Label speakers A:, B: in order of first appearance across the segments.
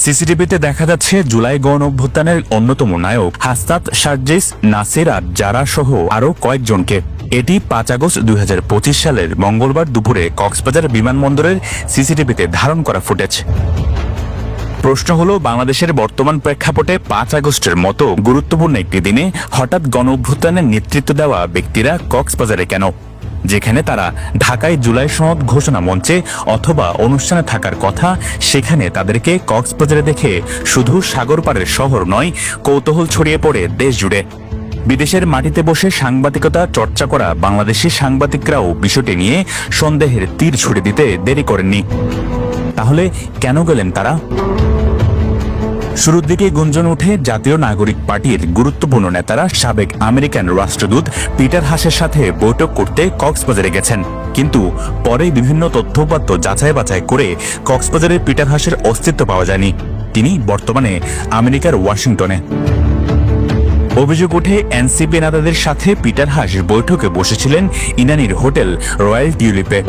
A: সিসিটিভিতে দেখা যাচ্ছে জুলাই গণঅভ্যুত্থানের অন্যতম নায়ক হাসনাত সার্জিস, নাসির আর জারা সহ আরো কয়েকজনকে। এটি 5 আগস্ট 2025 সালের মঙ্গলবার দুপুরে কক্সবাজার বিমানবন্দরের সিসিটিভিতে ধারণ করা ফুটেজ। প্রশ্ন হলো, বাংলাদেশের বর্তমান প্রেক্ষাপটে 5 আগস্টের মতো গুরুত্বপূর্ণ একটি দিনে হঠাৎ গণঅভ্যুত্থানের নেতৃত্ব দেওয়া ব্যক্তিরা কক্সবাজারে কেন, যেখানে তারা ঢাকায় জুলাই সনদ ঘোষণা মঞ্চে অথবা অনুষ্ঠানে থাকার কথা, সেখানে তাদেরকে কক্সবাজারে দেখে শুধু সাগর পাড়ের শহর নয়, কৌতূহল ছড়িয়ে পড়ে দেশ জুড়ে। বিদেশের মাটিতে বসে সাংবাদিকতা চর্চা করা বাংলাদেশি সাংবাদিকরাও বিষয়টি নিয়ে সন্দেহের তীর ছুড়ে দিতে দেরি করেননি। তাহলে কেন গেলেন তারা? শুরুর দিকে গুঞ্জন উঠে জাতীয় নাগরিক পার্টির গুরুত্বপূর্ণ নেতারা সাবেক আমেরিকান রাষ্ট্রদূত পিটার হাসের সাথে বৈঠক করতে কক্সবাজারে গেছেন, কিন্তু পরে বিভিন্ন তথ্যউপাত্ত যাচাই বাছাই করে কক্সবাজারের পিটার হাসের অস্তিত্ব পাওয়া যায়নি। তিনি বর্তমানে আমেরিকার ওয়াশিংটনে। অভিযোগ ওঠে, এনসিপি নেতাদের সাথে পিটার হাস বৈঠকে বসেছিলেন ইনানির হোটেল রয়্যাল টিউলিপে।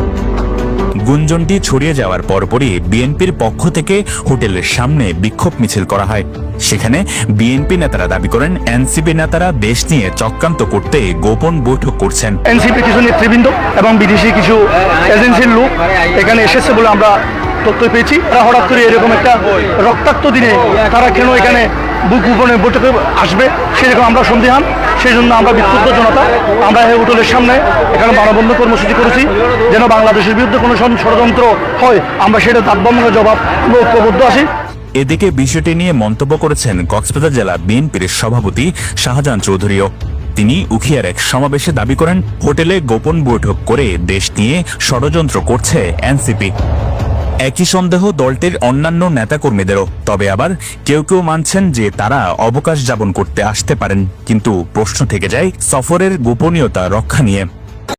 A: গুঞ্জনটি ছড়িয়ে যাওয়ার পরপরই বিএনপির পক্ষ থেকে হোটেলের সামনে বিক্ষোভ মিছিল করা হয়। সেখানে বিএনপি নেতারা দাবি করেন, এনসিপি নেতারা দেশ নিয়ে চক্রান্ত করতে গোপন বৈঠক করছেন।
B: এনসিপি কিছু নেতৃবৃন্দ এবং বিদেশি কিছু এজেন্সির লোক এখানে এসেছে বলে আমরা তথ্য পেয়েছি। তারা হঠাৎ করে এরকম একটা রক্তাক্ত দিনে তারা কেন এখানে বুক গোপনে বৈঠকে আসবে, সেরকম আমরা সন্দেহান। সেই জন্য আমরা বিক্ষুব্ধ জনতা আমরা এই হোটেলের সামনে এখানে মানববন্ধন কর্মসূচি করেছি, যেন বাংলাদেশের বিরুদ্ধে কোনো ষড়যন্ত্র হয় আমরা সেটা তাৎপর্যপূর্ণ জবাব ঐক্যবদ্ধ আছি।
A: এদিকে বিষয়টি নিয়ে মন্তব্য করেছেন কক্সবাজার জেলা বিএনপির সভাপতি শাহজাহান চৌধুরীও। তিনি উখিয়ার এক সমাবেশে দাবি করেন, হোটেলে গোপন বৈঠক করে দেশ নিয়ে ষড়যন্ত্র করছে এনসিপি। একই সন্দেহ দলটির অন্যান্য নেতাকর্মীদেরও। তবে আবার কেউ কেউ মানছেন যে তারা অবকাশ যাপন করতে আসতে পারেন, কিন্তু প্রশ্ন থেকে যায় সফরের গোপনীয়তা রক্ষা নিয়ে।